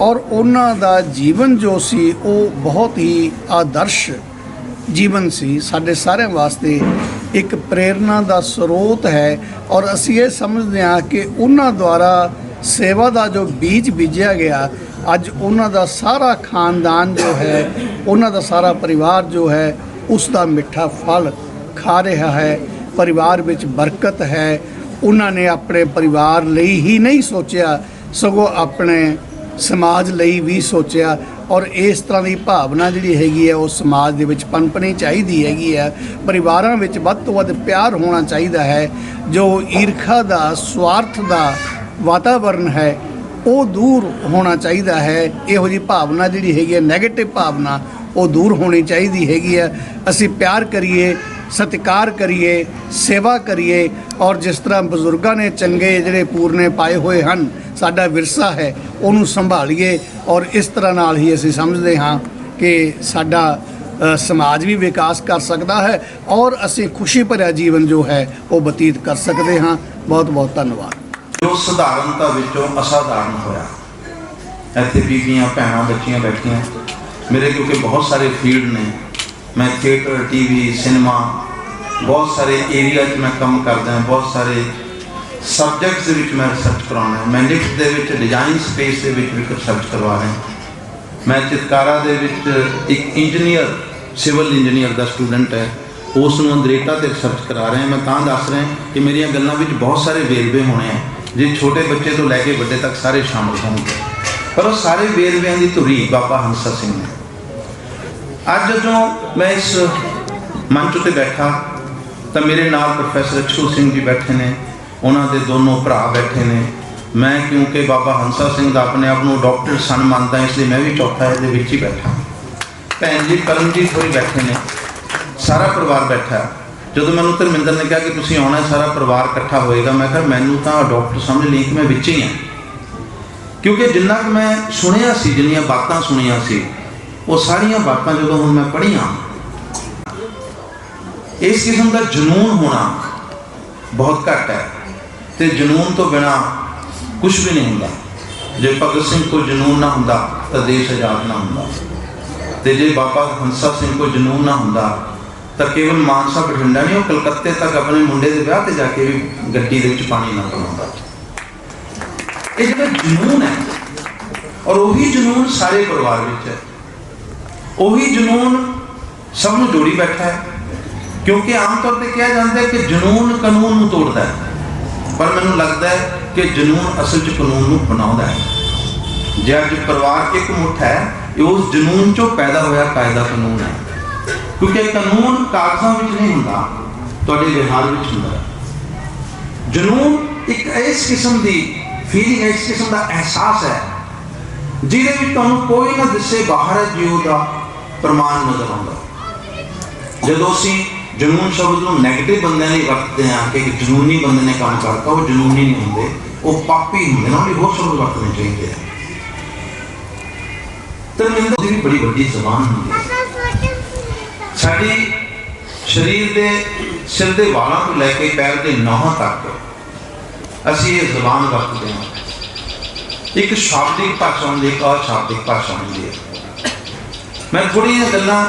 ਔਰ ਉਹਨਾਂ ਦਾ ਜੀਵਨ ਜੋ ਸੀ ਉਹ ਬਹੁਤ ਹੀ ਆਦਰਸ਼ ਜੀਵਨ ਸੀ, ਸਾਡੇ ਸਾਰਿਆਂ ਵਾਸਤੇ ਇੱਕ ਪ੍ਰੇਰਨਾ ਦਾ ਸਰੋਤ ਹੈ। ਔਰ ਅਸੀਂ ਇਹ ਸਮਝਦੇ ਹਾਂ ਕਿ ਉਹਨਾਂ ਦੁਆਰਾ ਸੇਵਾ ਦਾ ਜੋ ਬੀਜ ਬੀਜਿਆ ਗਿਆ, ਅੱਜ ਉਹਨਾਂ ਦਾ ਸਾਰਾ ਖਾਨਦਾਨ ਜੋ ਹੈ, ਉਹਨਾਂ ਦਾ ਸਾਰਾ ਪਰਿਵਾਰ ਜੋ ਹੈ, ਉਸ ਦਾ ਮਿੱਠਾ ਫਲ ਖਾ ਰਿਹਾ ਹੈ। ਪਰਿਵਾਰ ਵਿੱਚ ਬਰਕਤ ਹੈ। ਉਹਨਾਂ ਨੇ ਆਪਣੇ ਪਰਿਵਾਰ ਲਈ ਹੀ ਨਹੀਂ ਸੋਚਿਆ, ਸਗੋਂ ਆਪਣੇ ਸਮਾਜ ਲਈ ਵੀ ਸੋਚਿਆ। ਔਰ ਇਸ ਤਰ੍ਹਾਂ ਦੀ ਭਾਵਨਾ ਜਿਹੜੀ ਹੈਗੀ ਹੈ ਉਹ ਸਮਾਜ ਦੇ ਵਿੱਚ ਪਨਪਣੀ ਚਾਹੀਦੀ ਹੈਗੀ ਹੈ। ਪਰਿਵਾਰਾਂ ਵਿੱਚ ਵੱਧ ਤੋਂ ਵੱਧ ਪਿਆਰ ਹੋਣਾ ਚਾਹੀਦਾ ਹੈ। ਜੋ ਈਰਖਾ ਦਾ, ਸਵਾਰਥ ਦਾ ਵਾਤਾਵਰਨ ਹੈ ਉਹ ਦੂਰ ਹੋਣਾ ਚਾਹੀਦਾ ਹੈ। ਇਹੋ ਜਿਹੀ ਭਾਵਨਾ ਜਿਹੜੀ ਹੈਗੀ ਹੈ, ਨੈਗੇਟਿਵ ਭਾਵਨਾ, ਉਹ ਦੂਰ ਹੋਣੀ ਚਾਹੀਦੀ ਹੈਗੀ ਹੈ। ਅਸੀਂ ਪਿਆਰ ਕਰੀਏ, ਸਤਿਕਾਰ ਕਰੀਏ, ਸੇਵਾ ਕਰੀਏ। ਔਰ ਜਿਸ ਤਰ੍ਹਾਂ ਬਜ਼ੁਰਗਾਂ ਨੇ ਚੰਗੇ ਜਿਹੜੇ ਪੂਰਨੇ ਪਾਏ ਹੋਏ ਹਨ, ਸਾਡਾ ਵਿਰਸਾ ਹੈ, ਉਹਨੂੰ ਸੰਭਾਲੀਏ। ਔਰ ਇਸ ਤਰ੍ਹਾਂ ਨਾਲ ਹੀ ਅਸੀਂ ਸਮਝਦੇ ਹਾਂ ਕਿ ਸਾਡਾ ਸਮਾਜ ਵੀ ਵਿਕਾਸ ਕਰ ਸਕਦਾ ਹੈ ਔਰ ਅਸੀਂ ਖੁਸ਼ੀ ਭਰਿਆ ਜੀਵਨ ਜੋ ਹੈ ਉਹ ਬਤੀਤ ਕਰ ਸਕਦੇ ਹਾਂ। ਬਹੁਤ ਬਹੁਤ ਧੰਨਵਾਦ। ਜੋ ਸਧਾਰਨਤਾ ਵਿੱਚੋਂ ਅਸਾਧਾਰਨ ਹੋਇਆ। ਇੱਥੇ ਬੀਬੀਆਂ, ਭੈਣਾਂ, ਬੱਚੀਆਂ ਬੈਠੀਆਂ। ਮੇਰੇ ਕਿਉਂਕਿ ਬਹੁਤ ਸਾਰੇ ਫੀਲਡ ਨੇ, ਮੈਂ ਥੀਏਟਰ, ਟੀਵੀ, ਸਿਨੇਮਾ, ਬਹੁਤ ਸਾਰੇ ਏਰੀਆ 'ਚ ਮੈਂ ਕੰਮ ਕਰਦਾ। ਬਹੁਤ ਸਾਰੇ ਸਬਜੈਕਟਸ ਦੇ ਵਿੱਚ ਮੈਂ ਰਿਸਰਚ ਕਰਾਉਣਾ। ਮੈਂ ਲਿਖਤ ਦੇ ਵਿੱਚ, ਡਿਜ਼ਾਈਨ ਸਪੇਸ ਦੇ ਵਿੱਚ ਵੀ ਰਿਸਰਚ ਕਰਵਾ ਰਿਹਾ। ਮੈਂ ਚਿਤਕਾਰਾ ਦੇ ਵਿੱਚ ਇੱਕ ਇੰਜੀਨੀਅਰ, ਸਿਵਲ ਇੰਜੀਨੀਅਰ ਦਾ ਸਟੂਡੈਂਟ ਹੈ, ਉਸ ਨੂੰ ਅੰਦਰੇਟਾ 'ਤੇ ਰਿਸਰਚ ਕਰਾ ਰਿਹਾ। ਮੈਂ ਤਾਂ ਦੱਸ ਰਿਹਾ ਕਿ ਮੇਰੀਆਂ ਗੱਲਾਂ ਵਿੱਚ ਬਹੁਤ ਸਾਰੇ ਵੇਰਵੇ ਹੋਣੇ ਆ, ਜੇ ਛੋਟੇ ਬੱਚੇ ਤੋਂ ਲੈ ਕੇ ਵੱਡੇ ਤੱਕ ਸਾਰੇ ਸ਼ਾਮਲ ਹੋਣਗੇ। ਪਰ ਉਹ ਸਾਰੇ ਵੇਰਵਿਆਂ ਦੀ ਧੁਰੀ ਬਾਬਾ ਹੰਸਾ ਸਿੰਘ ਨੇ। ਅੱਜ ਜਦੋਂ ਮੈਂ ਇਸ ਮੰਚ ਉੱਤੇ ਬੈਠਾ ਤਾਂ ਮੇਰੇ ਨਾਲ ਪ੍ਰੋਫੈਸਰ ਅਛੂ ਸਿੰਘ ਜੀ ਬੈਠੇ ਨੇ, ਉਹਨਾਂ ਦੇ ਦੋਨੋਂ ਭਰਾ ਬੈਠੇ ਨੇ। ਮੈਂ ਕਿਉਂਕਿ ਬਾਬਾ ਹੰਸਾ ਸਿੰਘ ਦਾ ਆਪਣੇ ਆਪ ਨੂੰ ਡਾਕਟਰ ਸਨ ਮੰਨਦਾ, ਇਸ ਲਈ ਮੈਂ ਵੀ ਚੌਥਾ ਇਹਦੇ ਵਿੱਚ ਹੀ ਬੈਠਾ। ਭੈਣ ਜੀ ਪਰਮਜੀਤ ਹੋਈ ਬੈਠੇ ਨੇ, ਸਾਰਾ ਪਰਿਵਾਰ ਬੈਠਾ। ਜਦੋਂ ਮੈਨੂੰ ਧਰਮਿੰਦਰ ਨੇ ਕਿਹਾ ਕਿ ਤੁਸੀਂ ਆਉਣਾ, ਸਾਰਾ ਪਰਿਵਾਰ ਇਕੱਠਾ ਹੋਏਗਾ, ਮੈਂ ਕਿਹਾ ਮੈਨੂੰ ਤਾਂ ਡਾਕਟਰ ਸਮਝ ਲਈ ਕਿ ਮੈਂ ਵਿੱਚ ਹੀ ਹਾਂ। ਕਿਉਂਕਿ ਜਿੰਨਾ ਕੁ ਮੈਂ ਸੁਣਿਆ ਸੀ, ਜਿੰਨੀਆਂ ਬਾਤਾਂ ਸੁਣੀਆਂ ਸੀ, ਉਹ ਸਾਰੀਆਂ ਬਾਤਾਂ ਜਦੋਂ ਹੁਣ ਮੈਂ ਪੜ੍ਹੀਆਂ, ਇਸ ਕਿਸਮ ਦਾ ਜਨੂੰਨ ਹੋਣਾ ਬਹੁਤ ਘੱਟ ਹੈ। ਤੇ ਜਨੂੰਨ ਤੋਂ ਬਿਨਾਂ ਕੁਛ ਵੀ ਨਹੀਂ ਹੁੰਦਾ। ਜੇ ਭਗਤ ਸਿੰਘ ਕੋਲ ਜਨੂੰਨ ਨਾ ਹੁੰਦਾ ਤਾਂ ਦੇਸ਼ ਆਜ਼ਾਦ ਨਾ ਹੁੰਦਾ। ਤੇ ਜੇ ਬਾਬਾ ਹੰਸਾ ਸਿੰਘ ਕੋਲ ਜਨੂੰਨ ਨਾ ਹੁੰਦਾ ਤਾਂ ਕੇਵਲ ਮਾਨਸਾ ਬਠਿੰਡਾ ਨਹੀਂ, ਉਹ ਕਲਕੱਤੇ ਤੱਕ ਆਪਣੇ ਮੁੰਡੇ ਦੇ ਵਿਆਹ ਤੇ ਜਾ ਕੇ ਵੀ ਗੱਡੀ ਦੇ ਵਿੱਚ ਪਾਣੀ ਨਾ ਪਿਲਾਉਂਦਾ। ਇਹ ਜਿਹੜਾ ਜਨੂੰਨ ਹੈ, ਔਰ ਉਹੀ ਜਨੂੰਨ ਸਾਰੇ ਪਰਿਵਾਰ ਵਿੱਚ ਹੈ। ਉਹੀ ਜਨੂੰਨ ਸਭ ਨੂੰ ਜੋੜੀ ਬੈਠਾ ਹੈ। ਕਿਉਂਕਿ ਆਮ ਤੌਰ ਤੇ ਕਿਹਾ ਜਾਂਦਾ ਹੈ ਕਿ ਜਨੂੰਨ ਕਾਨੂੰਨ ਨੂੰ ਤੋੜਦਾ ਹੈ, ਪਰ ਮੈਨੂੰ ਲੱਗਦਾ ਹੈ ਕਿ ਜਨੂੰਨ ਅਸਲ 'ਚ ਕਾਨੂੰਨ ਨੂੰ ਬਣਾਉਂਦਾ ਹੈ। ਜੇ ਅੱਜ ਪਰਿਵਾਰ ਇੱਕ ਮੁੱਠ ਹੈ, ਇਹ ਉਸ ਜਨੂੰਨ 'ਚੋਂ ਪੈਦਾ ਹੋਇਆ ਕਾਇਦਾ ਕਾਨੂੰਨ ਹੈ। ਕਿਉਂਕਿ ਕਾਨੂੰਨ ਕਾਗਜ਼ਾਂ ਵਿੱਚ ਨਹੀਂ ਹੁੰਦਾ, ਤੁਹਾਡੇ ਵਿਹਾਰ ਵਿੱਚ ਹੁੰਦਾ। ਜਨੂੰਨ ਇੱਕ ਇਸ ਕਿਸਮ ਦੀ ਫੀਲਿੰਗ, ਇਸ ਕਿਸਮ ਦਾ ਅਹਿਸਾਸ ਹੈ ਜਿਹਦੇ ਵਿੱਚ ਤੁਹਾਨੂੰ ਕੋਈ ਨਾ ਦਿਸੇ ਬਾਹਰ ਹੈ ਜੀਉ ਦਾ ਪ੍ਰਮਾਣ ਨਜ਼ਰ ਆਉਂਦਾ। ਜਦੋਂ ਅਸੀਂ ਜਨੂੰਨ ਸ਼ਬਦ ਨੂੰ ਨੈਗੇਟਿਵ ਬੰਦਿਆਂ ਲਈ ਵਰਤਦੇ ਹਾਂ ਕਿ ਜਨੂੰਨੀ ਬੰਦੇ ਨੇ ਕੰਮ ਕਰਤਾ, ਉਹ ਜਨੂੰਨੀ ਨਹੀਂ ਹੁੰਦੇ, ਉਹ ਪਾਪੀ ਹੁੰਦੇ ਨੇ। ਉਹਦੀ ਹੋਰ ਸ਼ਬਦ ਵਰਤਣੇ ਚਾਹੀਦੇ ਆ। ਧਰਮਿੰਦਰ ਦੀ ਵੀ ਬੜੀ ਵੱਡੀ ਜ਼ਬਾਨ ਹੁੰਦੀ ਹੈ। ਸਾਡੀ ਸਰੀਰ ਦੇ ਸਿਰ ਦੇ ਵਾਲਾਂ ਤੋਂ ਲੈ ਕੇ ਪੈਰ ਦੇ ਨਹੁੰ ਤੱਕ ਅਸੀਂ ਇਹ ਜ਼ਬਾਨ ਵਰਤਦੇ ਹਾਂ। ਇੱਕ ਸ਼ਾਬਦਿਕ ਭਾਸ਼ਾ ਹੁੰਦੀ ਹੈ, ਇੱਕ ਅਸ਼ਾਬਦਿਕ ਭਾਸ਼ਾ ਹੁੰਦੀ ਹੈ। ਮੈਂ ਥੋੜ੍ਹੀਆਂ ਗੱਲਾਂ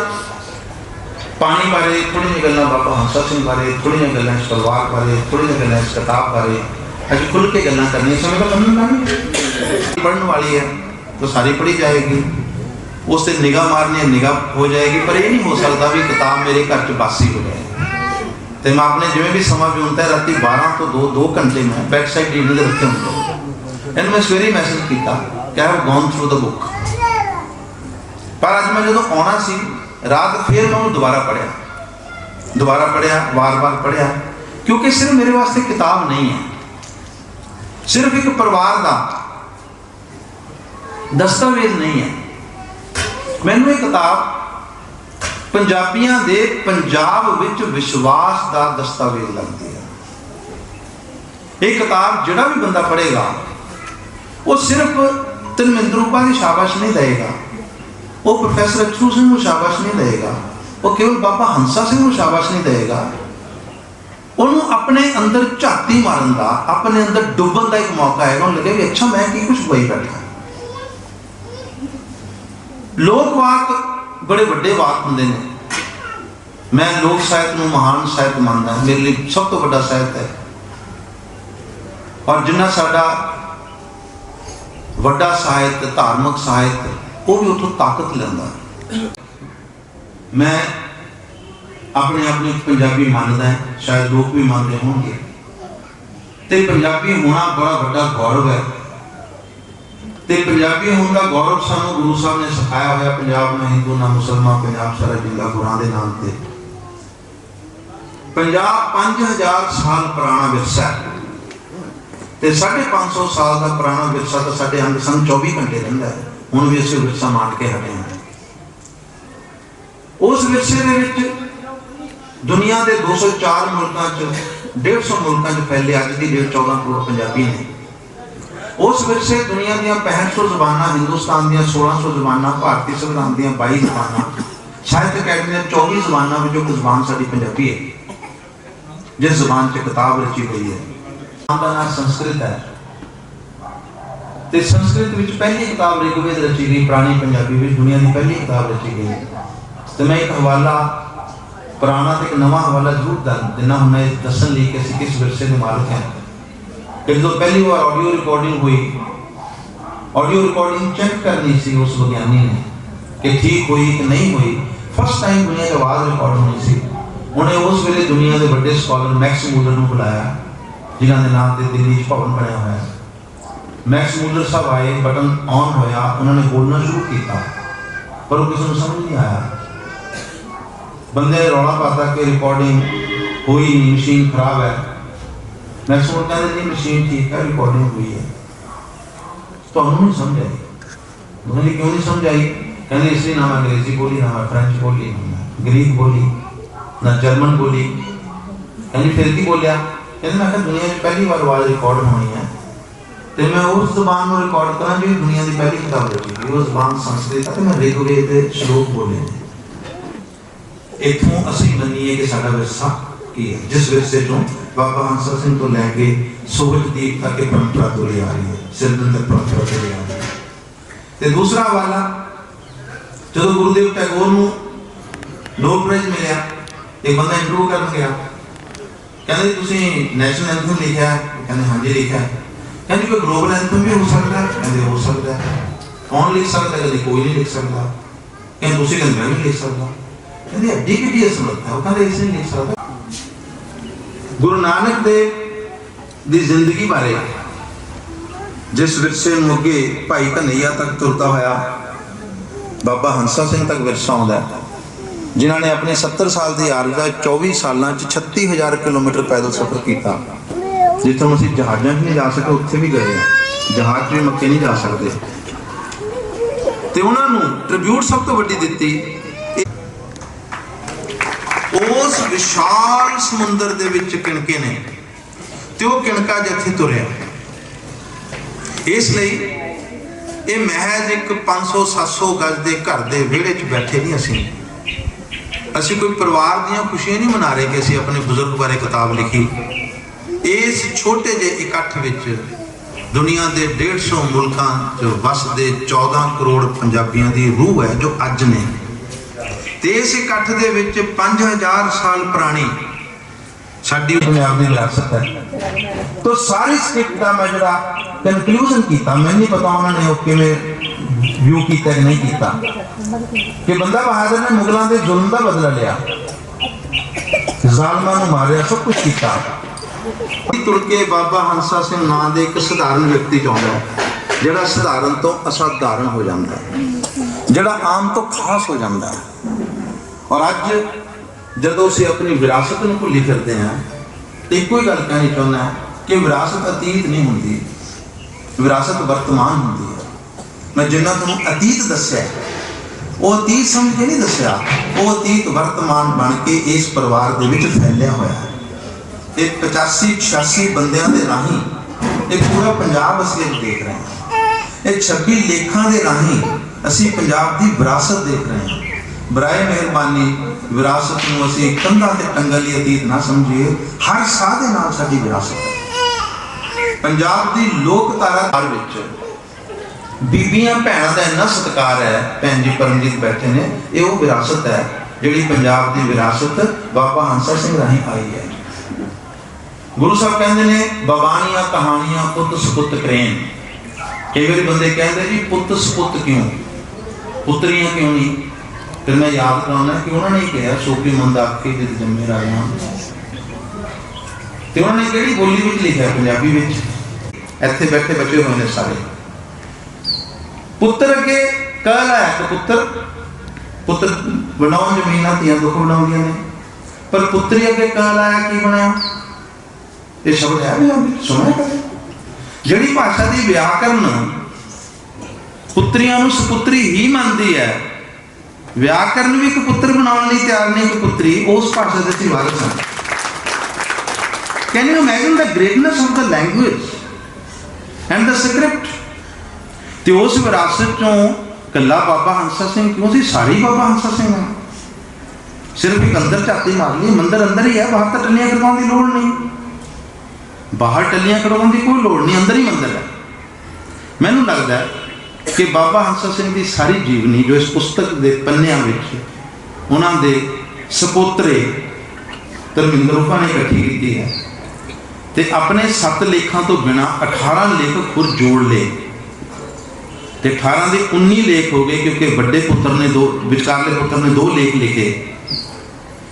ਪਾਣੀ ਬਾਰੇ, ਥੋੜ੍ਹੀਆਂ ਗੱਲਾਂ ਬਾਬਾ ਹੰਸਾ ਸਿੰਘ ਬਾਰੇ, ਥੋੜ੍ਹੀਆਂ ਗੱਲਾਂ ਇਸ ਪਰਿਵਾਰ ਬਾਰੇ, ਥੋੜ੍ਹੀਆਂ ਗੱਲਾਂ ਇਸ ਕਿਤਾਬ ਬਾਰੇ ਅੱਜ ਖੁੱਲ੍ਹ ਕੇ ਗੱਲਾਂ ਕਰਨੀਆਂ। ਸਮੇਂ ਤਾਂ ਮੈਨੂੰ ਪੜ੍ਹਨ ਵਾਲੀ ਹੈ ਤਾਂ ਸਾਰੀ ਪੜ੍ਹੀ ਜਾਏਗੀ, ਉਸ 'ਤੇ ਨਿਗਾਹ ਮਾਰਨੀ ਹੈ, ਨਿਗਾਹ ਹੋ ਜਾਏਗੀ। ਪਰ ਇਹ ਨਹੀਂ ਹੋ ਸਕਦਾ ਵੀ ਕਿਤਾਬ ਮੇਰੇ ਘਰ 'ਚ ਬਾਸੀ ਹੋ ਜਾਏ। ਤੇ ਮੈਂ ਆਪਣੇ ਜਿਵੇਂ ਵੀ ਸਮਾਂ ਵੀ ਹੁੰਦਾ ਰਾਤੀ 12 ਤੋਂ 2 ਘੰਟੇ ਮੈਂ ਬੈਕ ਸਾਈਡ ਰੀਡਿੰਗ ਦੇ ਰੱਖੇ ਹੁੰਦੇ। ਇਹਨੂੰ ਮੈਂ ਸਵੇਰੇ ਮੈਸੇਜ ਕੀਤਾ ਕਿ I have gone through the book. ਪਰ ਅੱਜ ਮੈਂ ਜਦੋਂ ਆਉਣਾ ਸੀ ਰਾਤ, ਫਿਰ ਮੈਂ ਉਹਨੂੰ ਦੁਬਾਰਾ ਪੜ੍ਹਿਆ, ਵਾਰ-ਵਾਰ ਪੜ੍ਹਿਆ। ਕਿਉਂਕਿ ਸਿਰਫ ਮੇਰੇ ਵਾਸਤੇ ਕਿਤਾਬ ਨਹੀਂ ਹੈ, ਸਿਰਫ ਇੱਕ ਪਰਿਵਾਰ ਦਾ ਦਸਤਾਵੇਜ਼ ਨਹੀਂ ਹੈ। ਮੈਨੂੰ ਇਹ ਕਿਤਾਬ ਪੰਜਾਬੀਆਂ ਦੇ ਪੰਜਾਬ ਵਿੱਚ ਵਿਸ਼ਵਾਸ ਦਾ ਦਸਤਾਵੇਜ਼ ਲੱਗਦੀ ਹੈ। ਇਹ ਕਿਤਾਬ ਜਿਹੜਾ ਵੀ ਬੰਦਾ ਪੜ੍ਹੇਗਾ ਉਹ ਸਿਰਫ ਧਰਮਿੰਦਰ ਦੀ ਸ਼ਾਬਾਸ਼ ਨਹੀਂ ਦੇਗਾ, ਉਹ ਪ੍ਰੋਫੈਸਰ ਅਛੂ ਸਿੰਘ ਨੂੰ ਸ਼ਾਬਾਸ਼ ਨਹੀਂ ਦੇਗਾ, ਉਹ ਕੇਵਲ ਬਾਬਾ ਹੰਸਾ ਸਿੰਘ ਨੂੰ ਸ਼ਾਬਾਸ਼ ਨਹੀਂ ਦੇਗਾ। ਉਹਨੂੰ ਆਪਣੇ ਅੰਦਰ ਝਾਤੀ ਮਾਰਨ ਦਾ, ਆਪਣੇ ਅੰਦਰ ਡੁੱਬਣ ਦਾ ਇੱਕ ਮੌਕਾ ਹੈਗਾ। ਉਹਨੂੰ ਲੱਗੇ ਵੀ ਅੱਛਾ ਮੈਂ ਕੀ ਕੁਛ ਹੋਈ ਬੈਠਾ। ਲੋਕ ਵਾਕ बड़े ਵੱਡੇ ਵਾਕ ਹੁੰਦੇ ਨੇ। मैं लोक ਸਾਹਿਤ ਨੂੰ महान ਸਾਹਿਤ ਮੰਨਦਾ। मेरे लिए सब तो ਵੱਡਾ ਸਾਹਿਤ है। और जिन्ना साडा ਵੱਡਾ ਸਾਹਿਤ धार्मिक ਸਾਹਿਤ वो भी उतों ताकत लेंदा। मैं अपने आप में पंजाबी मानदा है, शायद लोग भी मानते होंगे। ते पंजाबी होना बड़ा बड़ा गौरव है। ते पंजाबी होने का गौरव सानू गुरु साहब ने सिखाया हुआ। पंजाब ना हिंदू ना मुसलमान, पंजाब सारा जिंदा गुरां दे नाम ते। पंजाब 5000 साल पुराना विरसा है ते 550 साल का पुराना विरसा तो साडे अंग संग 24 घंटे रहिंदा है। हुण भी असीं विरसा मार के हटे हैं। उस विरसे दे विच दुनिया के 204 मुल्कां च 150 मुल्कां च फैले अज की डेट 14 करोड़ पंजाबी ने। उस विरसे दुनिया दी 6500 जबानां, हिंदुस्तान दी 1600 जबानां, भारतीय संविधान दी 22 जबानां, साहित्य अकैडमी दी 24 जबानां विचों एक जबान साडी पंजाबी है, जिस जबान च किताब रची गई है। का नाम संस्कृत है ते संस्कृत विच पहली किताब ऋग्वेद रची गई पुरानी पंजाबी विच, दुनिया की पहली किताब रची गई है। तो मैं एक हवाला पुराना तो एक नवा हवाला जरूर देना हूँ मैं दसन ली कि असीं किस विरसे के मालिक हैं। कि जो पहली बार ऑडियो रिकॉर्डिंग हुई, ऑडियो रिकॉर्डिंग चेक करनी सी उस विज्ञानी ने कि ठीक हुई कि नहीं हुई। फर्स्ट टाइम दुनिया की आवाज़ रिकॉर्ड होनी सी। उन्हें उस वेले दुनिया के बड़े स्कॉलर मैक्स मूलर को बुलाया, जिन्हों के नाम से दिल्ली भवन बनया हुआ है। मैक्स मूलर साहब आए, बटन ऑन होया, उन्होंने बोलना शुरू किया पर वो किसी को समझ नहीं आया। बंदे रौला पाता कि रिकॉर्डिंग हुई नहीं, मशीन खराब है। मैक्स मूलर कहते जी मशीन ठीक है, रिकॉर्डिंग हुई है। तो उन्होंने नहीं समझ आई। उन्होंने क्यों नहीं समझ आई? कहते इसलिए ना मैं अंग्रेजी बोली, ना मैं फ्रेंच बोली, ना मैं ग्रीक बोली, ना जर्मन बोली। कहते फिर की बोलिया? कहते मैं दुनिया में पहली बार आवाज़ रिकॉर्ड होनी है तो मैं उस जबान को रिकॉर्ड करा जो दुनिया की पहली किताब रची गई। वो जबान संस्कृत है। मैं ऋग्वेद के श्लोक बोले इतों असीं मनीए कि साडा विरसा की है, जिस विरसे चों बाबा हंसा सिंह तो लैके सोहजदीप तक की परंपरा तुरी आ रही है, सिरदन तक परंपरा तुरी आ रही है। तो दूसरा हवाला जो गुरुदेव टैगोर नूं नोबेल प्राइज मिलिया, एक बंदा इंटरव्यू कर गया, कहते तुसीं नैशनल एंथम लिखा है? कहते हाँ जी लिखा है। कहते कोई ग्लोबल एंथम भी हो सकता है? कहते हो सकता है। कौन लिख सकता है? कहते कोई नहीं लिख सकता। कहते तुसीं कहते मैं नहीं लिख सकता। कहते एडी की असमर्थ है, वो कहते इसे नहीं लिख सकता। गुरु नानक देव दी जिंदगी बारे जिस विरसे नूं अगे भाई कन्हैया तक तुरता होया बाबा हंसा सिंह तक विरसा आउंदा है, जिन्हों ने अपने 70 साल की आरजा 24 सालों 36,000 किलोमीटर पैदल सफर किया। जितों असीं जहाज़ों में नहीं जा सकते उत्थे भी गए, जहाज़ भी मक्के नहीं जा सकते। तो उन्होंने ट्रिब्यूट सब तो वड्डी दित्ती उस विशाल समुंदर दे विच किणके ने, तो वो किणका जिथे तुरिया। इसलिए ये महज एक 500-700 गज के घर के विहड़े च बैठे नहीं, असीं कोई परिवार दीयां खुशियां नहीं मना रहे कि असीं अपने बुजुर्ग बारे किताब लिखी। इस छोटे जे इकट्ठ विच दुनिया के 150 मुल्कां च वसदे 14 करोड़ पंजाबियों की रूह है जो अज ने। ते इस इकट्ठ दे विच 5000 साल पुरानी साडी पंजाब दी विरासत है। तो सारी स्क्रिप्ट का मैं जिहड़ा कंक्लूजन किया, मैं नहीं पता उन्होंने किवें व्यू किया कि नहीं किया, कि बंदा बहादुर ने मुगलों के जुल्म का बदला लिया, जालमां नूं मारिया, सब कुछ किया। तुर के बाबा हंसा सिंह नाम के एक सधारण व्यक्ति चाहता है, जिहड़ा सधारण तो असाधारण हो जाता है, जिहड़ा आम तो खास हो जाता है। और अज जदों असीं अपनी विरासत नूं भुल्ली फिरदे हैं, एक ही गल कहनी चाहुंदा कि विरासत अतीत नहीं होंदी, विरासत वर्तमान होंदी है। मैं जिन्ना तुहानूं अतीत दस्सिया वो अतीत समझ के नहीं दस्सिया, वो अतीत वर्तमान बन के इस परिवार के विच फैलिया होया है। ये 85-86 बंदियां दे राही ये पूरा पंजाब असीं देख रहे हैं। ये 26 लेखां दे राही असीं पंजाब की विरासत देख रहे हैं। बराए मेहरबानी विरासत नूं असीं कंधां ते टंगल ही अतीत ना समझिए, हर साह दे नाल साडी विरासत है। पंजाब की लोकधारा विच ਬੀਬੀਆਂ ਭੈਣਾਂ ਦਾ ਇੰਨਾ ਸਤਿਕਾਰ ਹੈ। ਭੈਣ ਜੀ ਪਰਮਜੀਤ ਬੈਠੇ ਨੇ, ਇਹ ਉਹ ਵਿਰਾਸਤ ਹੈ ਜਿਹੜੀ ਪੰਜਾਬ ਦੀ ਵਿਰਾਸਤ ਬਾਬਾ ਹੰਸਾ ਸਿੰਘ ਰਾਹੀਂ ਆਈ ਹੈ। ਗੁਰੂ ਸਾਹਿਬ ਕਹਿੰਦੇ ਨੇ ਬਵਾਨੀਆਂ ਕਹਾਣੀਆਂ ਪੁੱਤ ਸਪੁੱਤ ਕਰੇਨ। ਕਈ ਵਾਰੀ ਬੰਦੇ ਕਹਿੰਦੇ ਜੀ ਪੁੱਤ ਸਪੁੱਤ ਕਿਉਂ, ਪੁੱਤਰੀਆਂ ਕਿਉਂ ਨਹੀਂ? ਫਿਰ ਮੈਂ ਯਾਦ ਕਰਾਉਣਾ ਕਿ ਉਹਨਾਂ ਨੇ ਕਿਹਾ ਸੋਪੀ ਮੰਦ ਆਖੇ ਜਿਤ ਜੰਮੇ ਰਾਜਾਨ। ਤੇ ਉਹਨਾਂ ਨੇ ਕਿਹੜੀ ਬੋਲੀ ਵਿੱਚ ਲਿਖਿਆ? ਪੰਜਾਬੀ ਵਿੱਚ। ਇੱਥੇ ਬੈਠੇ ਬੱਚੇ ਹੋਏ ਨੇ ਸਾਰੇ। ਪੁੱਤਰ ਅੱਗੇ ਕਹਿ ਲਾਇਆ ਕਿ ਪੁੱਤਰ ਬਣਾਉਣ ਜ਼ਮੀਨਾਂ ਧੀਆਂ ਦੁੱਖ ਬਣਾਉਂਦੀਆਂ ਨੇ, ਪਰ ਪੁੱਤਰੀ ਅੱਗੇ ਕਹਿ ਲਾਇਆ ਕੀ ਬਣਿਆ? ਇਹ ਸ਼ਬਦ ਹੈ ਵੀ ਸੁਣਿਆ ਕਦੇ? ਜਿਹੜੀ ਭਾਸ਼ਾ ਦੀ ਵਿਆਕਰਨ ਪੁੱਤਰੀਆਂ ਨੂੰ ਸਪੁੱਤਰੀ ਹੀ ਮੰਨਦੀ ਹੈ, ਵਿਆਕਰਨ ਵੀ ਇੱਕ ਪੁੱਤਰ ਬਣਾਉਣ ਲਈ ਤਿਆਰ ਨਹੀਂ ਕਿ ਪੁੱਤਰੀ, ਉਸ ਭਾਸ਼ਾ ਦੇ ਅਸੀਂ ਵਾਰਸ ਹਾਂ। Can you imagine the greatness of the language and the script? ਤੇ ਉਸ ਵਿਰਾਸਤ ਚੋਂ ਕੱਲਾ ਬਾਬਾ ਹੰਸਾ ਸਿੰਘ ਕਿਉਂ ਸੀ? ਸਾਰੇ ਬਾਬਾ ਹੰਸਾ ਸਿੰਘ ਆ। ਸਿਰਫ ਇੱਕ ਅੰਦਰ ਝਾਤੀ ਮਾਰ ਲਈ, ਮੰਦਰ ਅੰਦਰ ਹੀ ਹੈ, ਬਾਹਰ ਤਾਂ ਟੱਲੀਆਂ ਕਰਵਾਉਣ ਦੀ ਲੋੜ ਨਹੀਂ। ਬਾਹਰ ਟੱਲੀਆਂ ਕਰਵਾਉਣ ਦੀ ਕੋਈ ਲੋੜ ਨਹੀਂ, ਅੰਦਰ ਹੀ ਮੰਦਰ ਹੈ। ਮੈਨੂੰ ਲੱਗਦਾ ਹੈ ਕਿ ਬਾਬਾ ਹੰਸਾ ਸਿੰਘ ਦੀ ਸਾਰੀ ਜੀਵਨੀ ਜੋ ਇਸ ਪੁਸਤਕ ਦੇ ਪੰਨਿਆਂ ਵਿੱਚ ਉਹਨਾਂ ਦੇ ਸਪੋਤਰੇ ਧਰਮਿੰਦਰ ਰੂਪਾ ਨੇ ਇਕੱਠੀ ਕੀਤੀ ਹੈ। ਤੇ ਆਪਣੇ 7 ਲੇਖਾਂ ਤੋਂ ਬਿਨਾਂ 18 ਲੇਖ ਖੁਦ ਜੋੜ ਲਏ ਤੇ 18 ਦੇ 19 ਲੇਖ ਹੋ ਗਏ, ਕਿਉਂਕਿ ਵੱਡੇ ਪੁੱਤਰ ਨੇ ਵਿਚਕਾਰਲੇ ਪੁੱਤਰ ਨੇ 2 ਲੇਖ ਲਿਖੇ।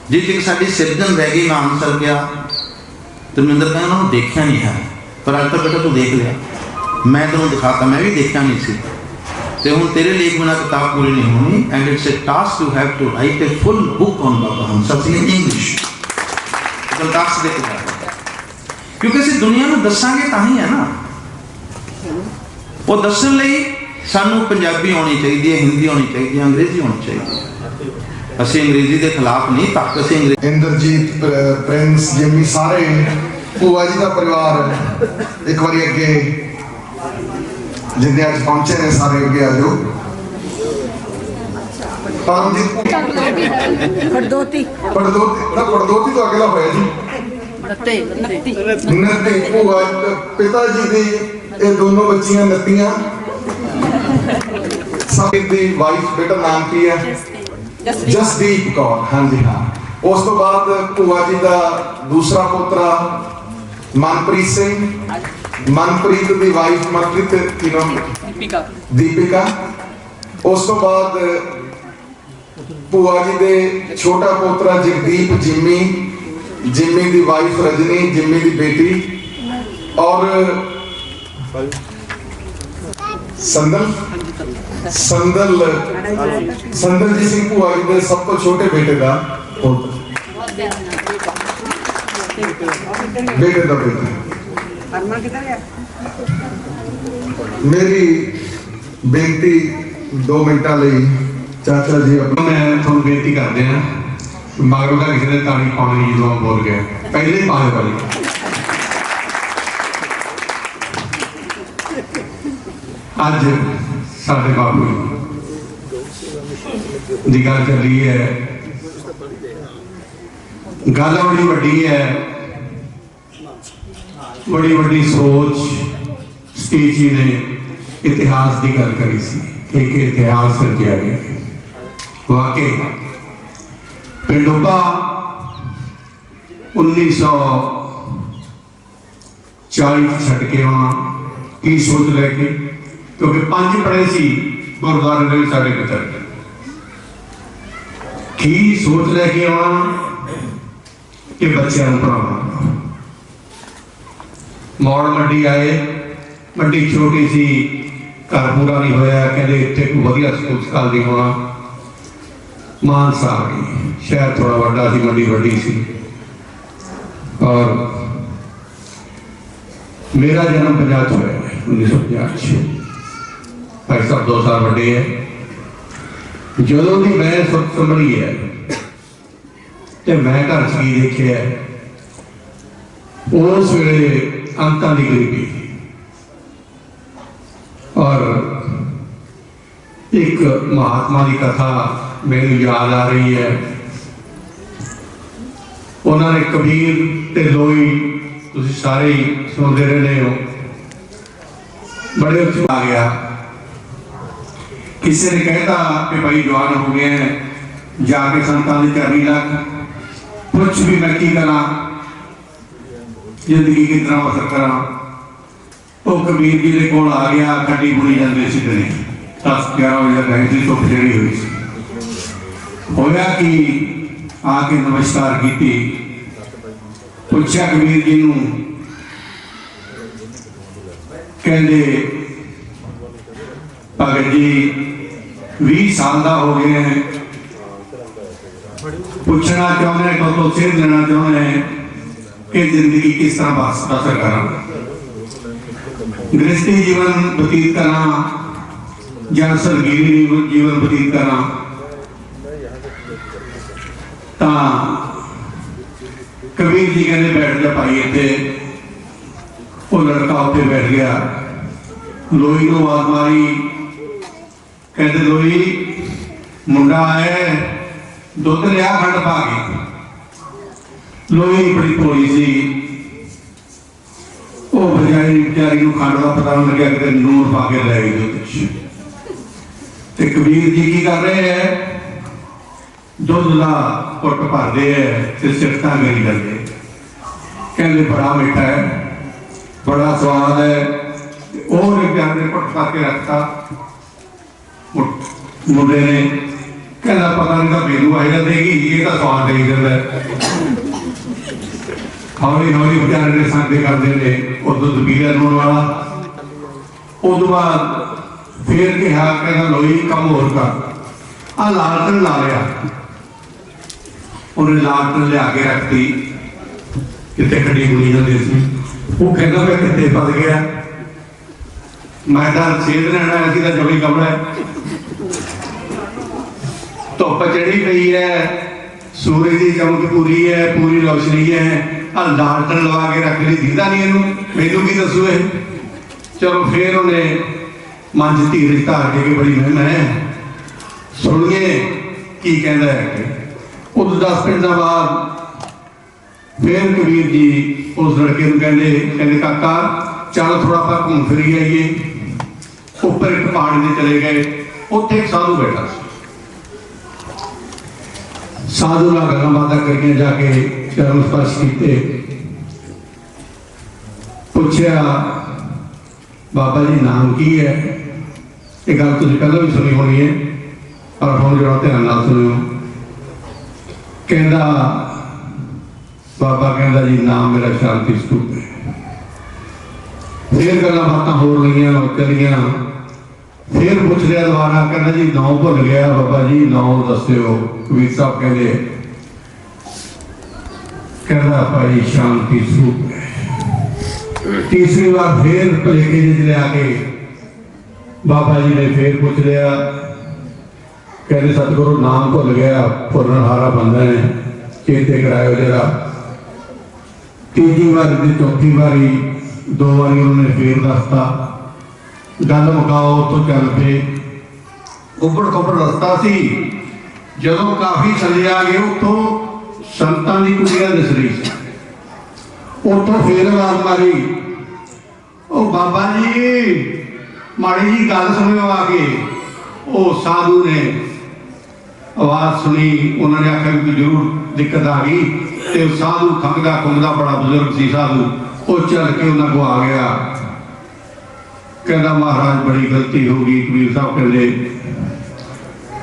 ਜਿਸ ਇੱਕ ਸਾਡੀ ਸਿਰਜਣ ਰਹਿ ਗਈ, ਮੈਂ ਅੰਸਰ ਗਿਆ। ਧਰਮਿੰਦਰ ਕਹਿੰਦਾ ਉਹਨਾਂ ਨੂੰ ਦੇਖਿਆ ਨਹੀਂ ਹੈ, ਪਰ ਅੱਜ ਤੱਕ ਬੇਟਾ ਤੂੰ ਦੇਖ ਲਿਆ, ਮੈਂ ਤੈਨੂੰ ਦਿਖਾਤਾ, ਮੈਂ ਵੀ ਦੇਖਿਆ ਨਹੀਂ ਸੀ। ਤੇ ਹੁਣ ਤੇਰੇ ਲੇਖ ਬਿਨਾਂ ਕਿਤਾਬ ਪੂਰੀ ਨਹੀਂ ਹੋਣੀ। And it's a task you have to write a full book on Baba Hansa Singh in English. Gurdas ਦੇ ਕਿਤਾਬ, ਕਿਉਂਕਿ ਅਸੀਂ ਦੁਨੀਆ ਨੂੰ ਦੱਸਾਂਗੇ ਤਾਂ ਹੀ ਹੈ ਨਾ। ਉਹ ਦੱਸਣ ਲਈ ਸਾਨੂੰ ਪੰਜਾਬੀ ਆਉਣੀ ਚਾਹੀਦੀ ਹੈ, ਹਿੰਦੀ ਆਉਣੀ ਚਾਹੀਦੀ ਹੈ, ਅੰਗਰੇਜ਼ੀ ਆਉਣੀ ਚਾਹੀਦੀ ਹੈ। ਅਸੀਂ ਅੰਗਰੇਜ਼ੀ ਦੇ ਖਿਲਾਫ ਨਹੀਂ, ਤੱਕ ਅਸੀਂ ਇੰਦਰਜੀਤ, ਪ੍ਰਿੰਸ, ਜਿੰਮੀ, ਸਾਰੇ ਭੂਆ ਜੀ ਦਾ ਪਰਿਵਾਰ ਇੱਕ ਵਾਰੀ ਅੱਗੇ ਜਿੰਨੇ ਅੱਜ ਪਹੁੰਚੇ ਨੇ ਸਾਰੇ ਅੱਗੇ ਆ ਜਾਓ। ਪੜਦੋਤੀ ਪੜਦੋਤੀ ਤੋਂ ਅਗਲਾ ਹੋਇਆ ਜੀ ਨੱਤੀ ਭੂਆ। ਪਿਤਾ ਜੀ ਦੀ ਇਹ ਦੋਨੋਂ ਬੱਚੀਆਂ ਨੱਤੀਆਂ। ਸਭ ਦੀ ਵਾਈਫ, ਬੇਟਾ ਨਾਮ ਕੀ ਹੈ? ਜਸਦੀਪ ਕੌਰ। ਹਾਂਜੀ ਹਾਂ। ਉਸ ਤੋਂ ਬਾਅਦ ਭੂਆ ਜੀ ਦਾ ਦੂਸਰਾ ਪੋਤਰਾ ਮਨਪ੍ਰੀਤ ਸਿੰਘ। ਮਨਪ੍ਰੀਤ ਦੀ ਵਾਈਫ ਮਨਪ੍ਰੀਤ ਕੀ ਨਾਮ? ਦੀਪਿਕਾ। ਉਸ ਤੋਂ ਬਾਅਦ ਭੂਆ ਜੀ ਦੇ ਛੋਟਾ ਪੋਤਰਾ ਜਗਦੀਪ, ਜਿੰਮੀ ਦੀ ਵਾਈਫ ਰਜਨੀ, ਜਿੰਮੀ ਦੀ ਬੇਟੀ, ਔਰ ਸੰਦਲ ਜੀ ਸਿੰਘ ਭੂਆ ਜੀ ਦੇ ਸਭ ਤੋਂ ਛੋਟੇ ਬੇਟੇ ਦਾ ਬੇਟਾ। ਮੇਰੀ ਬੇਨਤੀ 2 ਮਿੰਟਾਂ ਲਈ ਚਾਚਾ ਜੀ, ਮੈਂ ਤੁਹਾਨੂੰ ਬੇਨਤੀ ਕਰਦੇ ਹਾਂ, ਮਗਰੋਂ ਦਾ ਕਿਸੇ ਨੇ ਤਾੜੀ ਪਾਉਣੀ ਨਹੀਂ ਜਦੋਂ ਬੋਲ ਗਿਆ, ਪਹਿਲੇ ਹੀ ਪਾਏ ਵਾਲੀ। ਅੱਜ ਸਾਡੇ ਬਾਪੂ ਦੀ ਗੱਲ ਚੱਲੀ ਹੈ, ਗੱਲ ਬੜੀ ਵੱਡੀ ਹੈ, ਬੜੀ ਵੱਡੀ ਸੋਚ। ਸਟੀਚ ਜੀ ਨੇ ਇਤਿਹਾਸ ਦੀ ਗੱਲ ਕਰੀ ਸੀ ਕਿ ਇਤਿਹਾਸ ਸਿਰਜਿਆ ਗਿਆ। ਵਾਕਈ ਪਿੰਡੋਬਾ 1940 ਛੱਡ ਕੇ ਆਉਣਾ ਕੀ ਸੋਚ ਲੈ ਕੇ, ਕਿਉਂਕਿ 5 ਪੜ੍ਹੇ ਸੀ ਗੁਰਦੁਆਰੇ ਦੇ ਵਿੱਚ ਸਾਡੇ ਪਿਤਾ, ਕੀ ਸੋਚ ਲੈ ਕੇ ਆਉਣਾ ਕਿ ਬੱਚਿਆਂ ਨੂੰ ਪੜ੍ਹਾਉਣਾ। ਮੌੜ ਮੰਡੀ ਆਏ, ਮੰਡੀ ਛੋਟੀ ਸੀ, ਘਰ ਪੂਰਾ ਨਹੀਂ ਹੋਇਆ, ਕਹਿੰਦੇ ਇੱਥੇ ਕੋਈ ਵਧੀਆ ਸਕੂਲ ਸਕਾਲ ਨਹੀਂ ਹੋਣਾ। ਮਾਨਸਾ ਆ ਗਈ, ਸ਼ਹਿਰ ਥੋੜਾ ਵੱਡਾ ਸੀ, ਮੰਡੀ ਵੱਡੀ ਸੀ। ਔਰ ਮੇਰਾ ਜਨਮ ਪੰਜਾਬ 'ਚ ਹੋਇਆ 1950 'ਚ। ਭਾਈ ਸਾਹਿਬ 2 ਸਾਲ ਵੱਡੇ ਹੈ। ਜਦੋਂ ਦੀ ਮੈਂ ਸੁੱਤ ਸੰਭਲੀ ਹੈ ਤੇ ਮੈਂ ਘਰ 'ਚ ਕੀ ਦੇਖਿਆ, ਉਸ ਵੇਲੇ ਅੰਤਾਂ ਦੀ ਗਰੀਬੀ, ਔਰ ਇੱਕ ਮਹਾਤਮਾ ਦੀ ਕਥਾ ਮੈਨੂੰ ਯਾਦ ਆ ਰਹੀ ਹੈ। ਉਹਨਾਂ ਨੇ ਕਬੀਰ ਤੇ ਲੋਈ, ਤੁਸੀਂ ਸਾਰੇ ਸੁਣਦੇ ਰਹੇ ਹੋ, ਬੜੇ ਉੱਚੇ ਆ ਗਿਆ। किसी ने कहता कि भाई जवान हो गए हैं, जाके संतां दे चरनी लग, पुछ भी मैं की करा, जिंदगी किस तरह बसर करा। वो कबीर जी के कोल आ गया, खड्डी बुनी जाते सी दिने 10-11 बजे गए सी, धुप चढ़ी हुई सी। होया कि आके नमस्कार की, पूछा कबीर जी नूं, कहते भगत जी 20 साल का हो गए हैं, पूछना चाहते हैं तो सिर देना चाहते हैं कि जिंदगी किस तरह बसर करा, गृहस्थी जीवन व्यतीत करा या सरगीरी जीवन व्यतीत करा। कबीर जी कहते बैठ जा भाई इत्थे। वो लड़का उत्थे बैठ गया, लोई को आवाज मारी, कहते लोई मुंडा आया, दुध लिया खंड पा के। लोई बड़ी भोली सी, वो बजाई बेचारी खंड का पता नहीं लगे, कि नूर पा के लै गई दुध। ते कबीर जी की कर रहे हैं, दुध का घुट भरते हैं, सिफत करी करते, कहते बड़ा मीठा है, बड़ा स्वाद है। और प्यार ने घुट करके रखता, मुंडे ने कहना पता नहीं तो मेनू आएगा देगी, ये तो स्वाद दे जाता। हौली हौली बेचारे ने संगते करते ने और दुध पी लिया नून वाला। उस बाद फिर कहा, कहना लोई कम होर कर, आ लालटन ला लिया। उन्हें लालटन लिया के रखती, कितने खड़ी बुनी जाती सी। वो कहना मैं कितने फस गया, मैं तो सेध रहना, ऐसी तो जमी कमरा है, धुप चढ़ी पई है, सूरज की चमक पूरी है, पूरी रोशनी है, आ लालटन लगा के रख ली, दीदा नहीं इनू, मैनू की दसो। चलो फिर उन्हें मन च धीरज धार के बड़ी मेहनत है, सुनिए की कहता है। उस 10 मिनट बाद फिर कबीर जी उस लड़के को कहते काका चल थोड़ा पर घूम फिर आइए। ऊपर एक पहाड़ी से चले गए, उत्थे एक साधु बैठा, साधु नाल गल्लां बातां करके जाके चरण स्पर्श किए, पूछया बाबा जी नाम की है। ये गल तुसीं पहले भी सुनी होनी है, पर हुण जरा ध्यान नाल सुनियो। कहंदा बाबा कहंदा जी नाम मेरा शांति स्तूप है। फिर गल्लां बातां हो रही चलियां, फिर पूछ लिया दोबारा, कहना जी नाम भुल गया बाबा जी, नाम दस्यो। कबीर साहब कहते कहना भाई शांति स्तूप है। तीसरी बार फिर भलेखे लिया के बाबा जी ने फिर पूछ लिया, कहते सतगुरु नाम भुल गया, भुलनहारा बंदा है, चेते करायो जरा। तीजी बारी चौथी बारी 2 बारी उन्होंने फिर दसता, गल मुकाओ तो चल पे। उबड़ खुबड़ रस्ता सी, जदों काफी थले आ गए उतों संतां दी कुटिया दिस रही सी। उतों फिर आवाज मारी, ओ बाबा जी माड़ी जी गल सुनियो आके। ओ साधु ने आवाज सुनी, उन्होंने आख्या कि जरूर दिक्कत आ गई। तो साधु खंगदा खुंगदा बड़ा बुजुर्ग सी साधु, वो चल के उन्होंने को आ गया, कहना महाराज बड़ी गलती हो गई। कबीर साहब कहते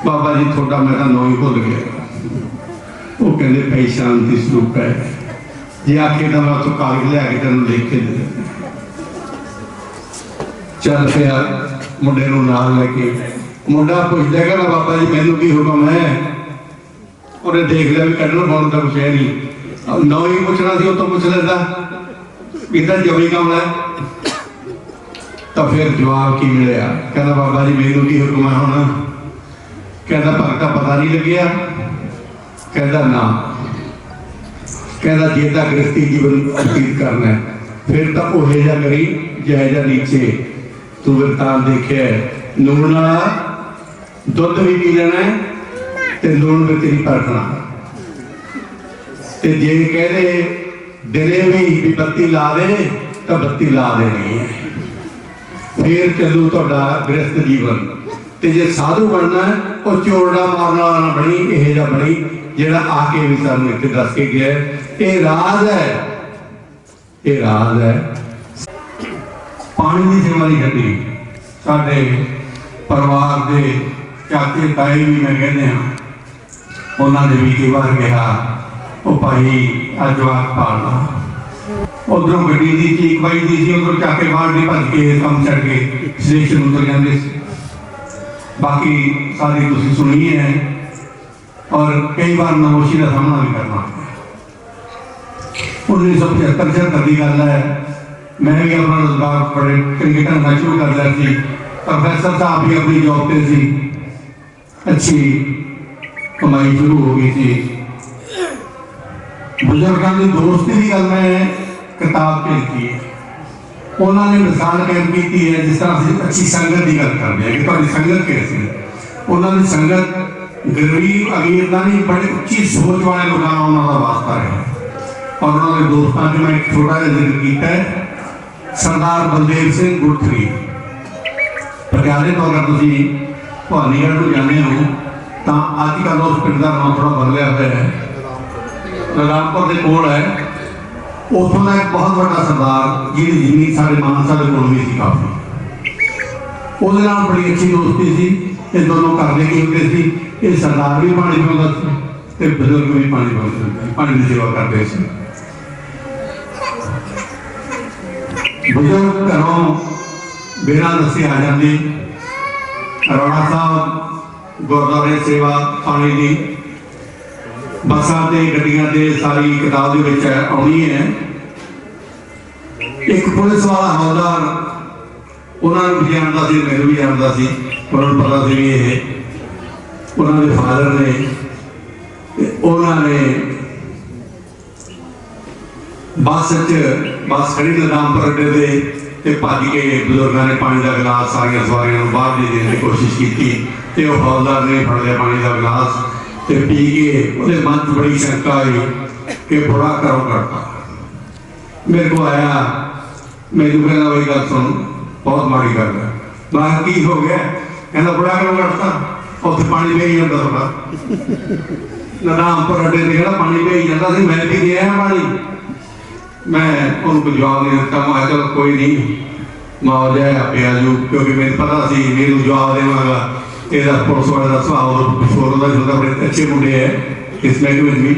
बाबा जी थोड़ा मैं तो नौ ही भुल गया। वो कहते भाई शांति स्वरूप है, जे आखे तो मैं उतो कागज लिया के तेन लिख के दे। चल पिया मुंडे नूं नाल लेके, मुंडा पुछदा कहना बाबा जी मैनू की हुक्म है। उन्हें देख लिया भी कढ़न पाउण का कुछ है नहीं, नौ ही पूछना सी उतो पुछ लेता, इतना जमी कम है। तो फिर जवाब की मिलिया, कहना बाबा जी मैनू की हुक्म है हुण। कहता भगता पता नहीं लग्या, कहता ना, कहता जे तां गृहस्थी जीवन व्यतीत करना है फिर तो ओहे जा करी जह जा नीचे तू वृतांत देखे, लूण वाला दुध भी पी लेना ते लूण में तेरी परखना। ते जे कह दे दिने भी बत्ती ला दे तो बत्ती ला देनी है, फिर चलू तुहाडा गृहस्थ जीवन। ਤੇ ਜੇ ਸਾਧੂ ਬਣਨਾ ਹੈ ਉਹ ਚੋਰੜਾ ਮਾਰਨ ਵਾਲਾ ਨਾ ਬਣੀ, ਇਹ ਜਿਹਾ ਬਣੀ ਜਿਹੜਾ ਆ ਕੇ ਵੀ ਸਾਨੂੰ ਇੱਥੇ ਦੱਸ ਕੇ ਗਿਆ ਇਹ ਰਾਜ ਹੈ, ਇਹ ਰਾਜ ਹੈ। ਪਾਣੀ ਦੀ ਸੇਵਾ ਦੀ ਗੱਡੀ ਸਾਡੇ ਪਰਿਵਾਰ ਦੇ ਚਾਚੇ ਤਾਏ ਵੀ ਮੈਂ ਕਹਿੰਦੇ ਹਾਂ, ਉਹਨਾਂ ਨੇ ਵੀ ਕਈ ਵਾਰ ਕਿਹਾ ਉਹ ਭਾਈ ਅੱਜ ਵਾਰ ਪਾਲਣਾ, ਉਧਰੋਂ ਗੱਡੀ ਦੀ ਚੀਕ ਵੱਜਦੀ ਸੀ, ਉਧਰੋਂ ਚਾਕੇ ਬਾਹਰ ਦੀ ਭੱਜ ਕੇ ਕੰਮ ਛੱਡ ਕੇ ਸਟੇਸ਼ਨ ਉਤਰ ਜਾਂਦੇ ਸੀ। बाकी सारी तुसी सुनी है और कई बार नामोशी का सामना भी करना। 1975 की गल है, मैं भी अपना रोजगार बड़े तरीके ढंग से शुरू कर लिया थी। प्रोफेसर साहब भी अपनी जॉब पे सी, अच्छी कमाई शुरू हो गई थी। बुजुर्गों की दोस्ती की गल मैं किताब च लिखी है, उन्होंने मिसाल कायम की है जिस तरह से अच्छी संगत की गल करते हैं कि तुम्हारी संगत कैसी है। उन्होंने संगत गरीब अमीर का नहीं, बड़े उच्ची सोच वाले लोगों का उन्होंने वास्ता है। और उन्होंने दोस्तों जो मैं एक छोटा जिहा जिक्र किया है, सरदार बलदेव सिंह गुरथरी पटियाले तो अगर तुम भवानीगढ़ को जाने हो तो अजकल उस पिंड का नाम थोड़ा बदलिया हुआ है, रामपुर के कोल है। उतों का एक बहुत बड़ा सरदार जी जिम्मी साढ़े मानसा के कोल भी काफी, वो बड़ी अच्छी दोस्ती थी। ये दोनों घर के होते थे, ये सरदार भी पानी पिलाता थे, बुजुर्ग भी पानी पिलाते, पानी की सेवा करते थे। बुजुर्ग घरों बिना दसे आ जाते, राणा साहब गुरुद्वारे सेवा पानी की बसा ते गड्डियां ते सारी किताब दे विच आउणी है। एक पुलिस वाला हवलदार उन्होंने भी जानता सी, मैनूं भी जानता सी, उन्होंने पता सी भी ये उन्होंने फादर ने उन्होंने बस खड़ी रामपुर अड्डे ते भज के बुजुर्गों ने पानी का गिलास सारिया सवारियों को बाहर दे देने की कोशिश की, तो हवलदार ने फड़ लिया पानी का गिलास ते पी के उसके मन च बड़ी शंका आई कि बुरा करो करता। मेरे को आया, मेरे को कहना भाई गल सुन, बहुत माड़ी गल है। मैं की हो गया, कहना बुरा करो करता, उत्थे पानी बह जाता थोड़ा रामपुर अड्डे से कहना पानी बह जाता सी, मैं भी गया पानी। मैं उनको जवाब नहीं दिता, मैं चलो कोई नहीं मौज है आपे आजू, क्योंकि मैंने पता सी मेरे जवाब देवांगा ਇਹਦਾ ਪੁਲਿਸ ਵਾਲੇ ਦਾ ਸੁਭਾਅ ਵਿਸ਼ੋਰ ਦਾ ਜਿਹੜਾ ਬੜੇ ਅੱਛੇ ਮੁੰਡੇ ਹੈ ਇਸ ਮਹਿਕਮੇ ਵਿੱਚ ਵੀ।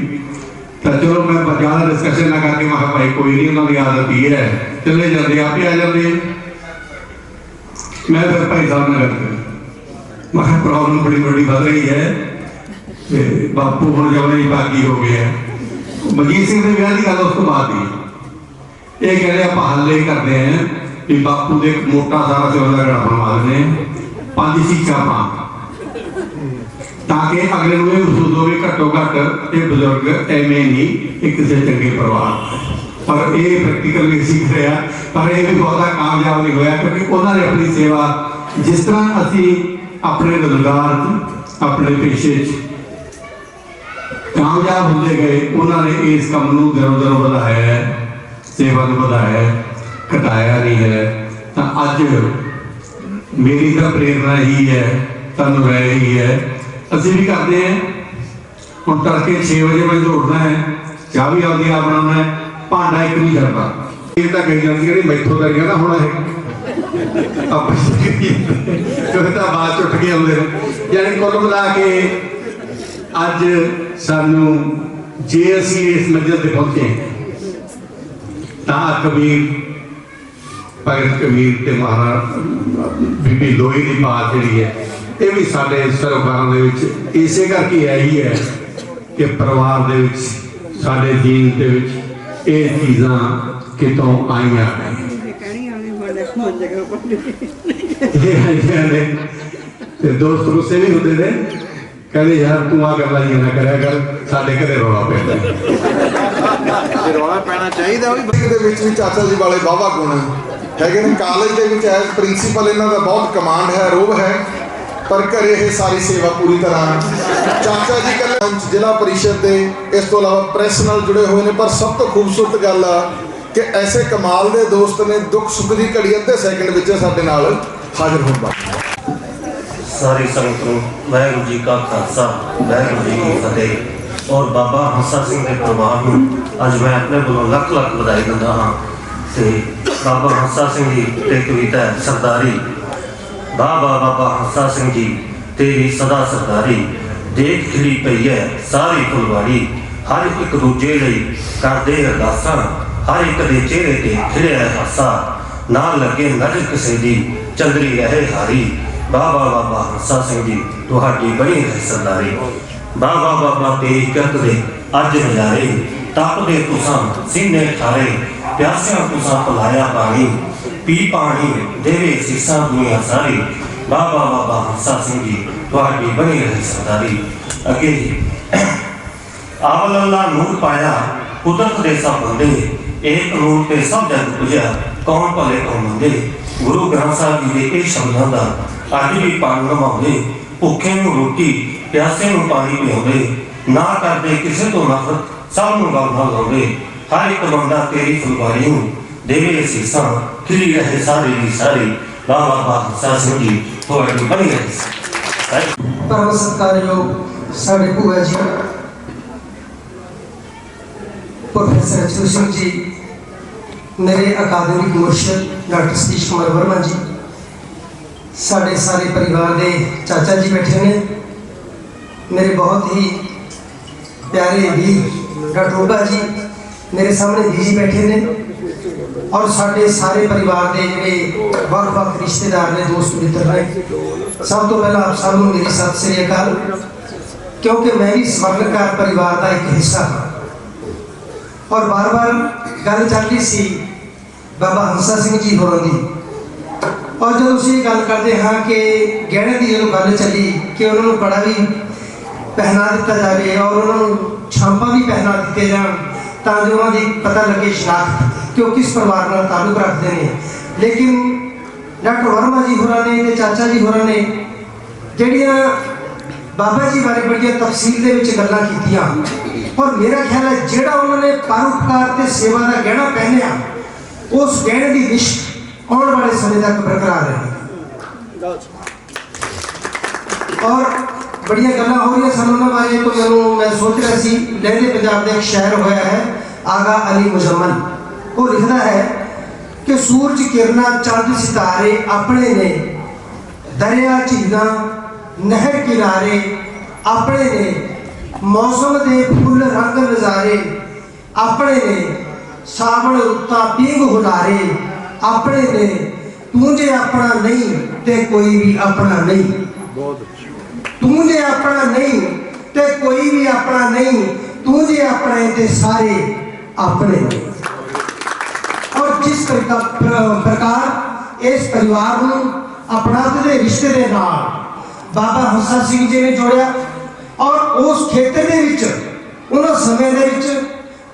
ਤਾਂ ਚਲੋ ਮੈਂ ਜ਼ਿਆਦਾ ਡਿਸਕਸ਼ਨ ਨਾ ਕਰਕੇ ਮੈਂ ਕਿਹਾ ਭਾਈ ਕੋਈ ਨਹੀਂ, ਉਹਨਾਂ ਦੀ ਆਦਤ ਹੀ ਹੈ, ਚਲੇ ਜਾਂਦੇ ਆਪੇ ਆ ਜਾਂਦੇ। ਮੈਂ ਫਿਰ ਭਾਈ ਸਾਹਿਬ ਨਾਲ ਗੱਲ ਕਰੀ, ਮੈਂ ਕਿਹਾ ਪ੍ਰੋਬਲਮ ਬੜੀ ਵੱਡੀ ਵੱਧ ਰਹੀ ਹੈ ਤੇ ਬਾਪੂ ਹੁਣ ਜਮਾਂ ਹੀ ਬਾਗੀ ਹੋ ਗਿਆ। ਮਨਜੀਤ ਸਿੰਘ ਦੇ ਵਿਆਹ ਦੀ ਗੱਲ ਉਸ ਤੋਂ ਬਾਅਦ ਹੀ ਇਹ ਕਹਿੰਦੇ ਆਪਾਂ ਹੱਲ ਇਹ ਕਰਦੇ ਹਾਂ ਵੀ ਬਾਪੂ ਦੇ ਇੱਕ ਮੋਟਾ ਸਾਰਾ ਸੇਵਾ ਦਾ ਘੜਾ ਬਣਵਾ ਦਿੰਦੇ ਹਾਂ, 5 ਸੀਟਾਂ ਪਾ ताकि अगले में महसूस हो घट्टो घट ये बुजुर्ग एवं नहीं एक किसी चंगे परिवार पर ये प्रैक्टिकल नहीं सीख रहा, पर यह भी बहुत कामयाब नहीं होया क्योंकि उन्होंने अपनी सेवा जिस तरह असी अपने रोजगार अपने पेशे कामयाब होते गए, उन्होंने इस काम को दिनों दिनों बढ़ाया है, सेवा को बढ़ाया घटाया नहीं है। तो अज मेरी तो प्रेरणा ही है, तन रह ही है, असी भी करते हैं। हम तड़के 6 बजे मैं दौड़ना है, चाह भी आती आप बनाना है, भांडा एक नहीं करता ये तो कही जाती है मैथों का ना होना है बाद उठ के आते हैं। यानी कुल मिला के अज सानू जे असी इस मंजिल से पहुंचे तो कबीर भगत कबीर ते महाराज बीबी लोई की बात जी है ये भी साढ़े सरोकारों के इसे करके यही है कि परिवार के साढ़े जीन के ये चीज़ां कितों आईयां दोस्त गुस्से भी होते थे, कहते यार तू आ गल्लां ना करया कर, साडे घरे रौला पैंदा रौला पैना चाहिए। चाचा जी वाले वाहवा गुण है, कॉलेज के एज प्रिंसीपल इन्हां दा बहुत कमांड है, रोब है, पर घरे ये सारी सेवा पूरी तरह चाचा जी कल जिला परिषद के इस तो अलावा प्रैस नाल जुड़े हुए हैं। पर सब तो खूबसूरत गल कि ऐसे कमाल के दोस्त ने दुख सुख की घड़ी अद्धे सैकंड साडे नाल हाजिर होंदा। सारी संगत नूं वाहिगुरू जी का खालसा वाहिगुरू जी की फतेह। और बाबा हंसा सिंह के परिवार नूं अज मैं अपने कोलों लख लख बधाई दिंदा हाँ। ते बाबा हंसा सिंह जी ते कविता है सरदारी। वाह वाह बाबा हंसा सिंह जी तेरी सदा सरदारी, देख खिली पई है सारी फुलवाड़ी, हर एक दूजे लई करदे अरदासां, हर एक दे चेहरे ते खिड़िया है हासा, ना लगे नज़र किसे दी चंदरी रहे हारी। बाबा बाबा हंसा सिंह जी तुहाडी बनी है सरदारी। बाबा बाबा तेरी करत दे अज नज़ारे, तपदे तुसां सीने ठारे, प्यासियां तुसां पिलाया पानी, पी पानी देवे सीसा दुनिया सारी। बाबा बाबा हंसा सिंह जी तुहाडी बनी है सरदारी। अगे आवल अल्लाह नूर पाया कुदरत दे सब बंदे, एक नूर ते सब जग पुजा, कौन भले कौन मंदे। गुरु ग्रंथ साहिब जी के शब्दों का अज भी पान नभाउंदे, भुखे नूं रोटी प्यासे नूं पानी पिआउंदे, ना करदे किसे तो नफरत सब नूं गल नाल लाउंदे। हर एक बंदा तेरी फुलवारी नूं देवे असीसां, खिली रहे सारी दी सारी। बाबा बाबा हंसा सिंह जी तुहाडी बनी रहे। परम सत्कारयोग साढ़े भूआ जी प्रोफेसर अचू सिंह जी, मेरे अकादमिक मुर्शद डॉक्टर सतीश कुमार वर्मा जी, साढ़े सारे परिवार के चाचा जी बैठे ने, मेरे बहुत ही प्यारे वीर डॉक्टर ओबा जी मेरे सामने दीजी बैठे ने, और साढ़े सारे परिवार के जोड़े वख-वख रिश्तेदार ने, दोस्त मित्र ने। सब तो पहला आप सब मेरी सत श्री अकाल, क्योंकि मैं भी स्वर्णकार परिवार का एक हिस्सा हाँ। और बार बार गल चल रही सी बाबा हंसा सिंह जी होरों की, और जो उसी गल करते हाँ कि गहने की जो गल चली कि उन्होंने कड़ा भी पहना दिता जाए और उन्होंने छांपा भी पहना दिते जान, ताकि उन्होंने पता लगे शनाख्त कि वो किस परिवार नाल ताल्लुक रखते हैं। लेकिन डॉक्टर वर्मा जी होरां ने ते चाचा जी होरां ने जड़ियाँ बाबा जी बारे बड़िया तफसील दे विच गल्लां कीतियां, और मेरा ख्याल है जेड़ा उन्होंने परोपकार ते सेवा का गहना पहनिया, उस गहने की लिस्ट आने वाले समय तक बरकरार रहेगी। और बड़िया गल्लां हो रही सन उन्होंने बारे, तो मैं सोच रहा सी लहंदे पंजाब का एक शायर होया है आगा अली मुजम्मल, वो लिखता है कि सूरज किरणा चंद सितारे अपने ने, दरिया झीलां नहर किनारे अपने ने, मौसम के फुल रंग नज़ारे अपने ने, सावन रुत्तां पींग हुलारे अपने ने, तू जे अपना नहीं ते कोई भी अपना नहीं, तू जे अपना नहीं ते कोई भी अपना नहीं, तू जे अपने ते सारे अपने नहीं। और जिस प्रकार इस परिवार को अपनाते के रिश्ते के नाल बाबा हंसा सिंह जी ने जोड़िया, और उस खेतर के विच उन्होंने समय के विच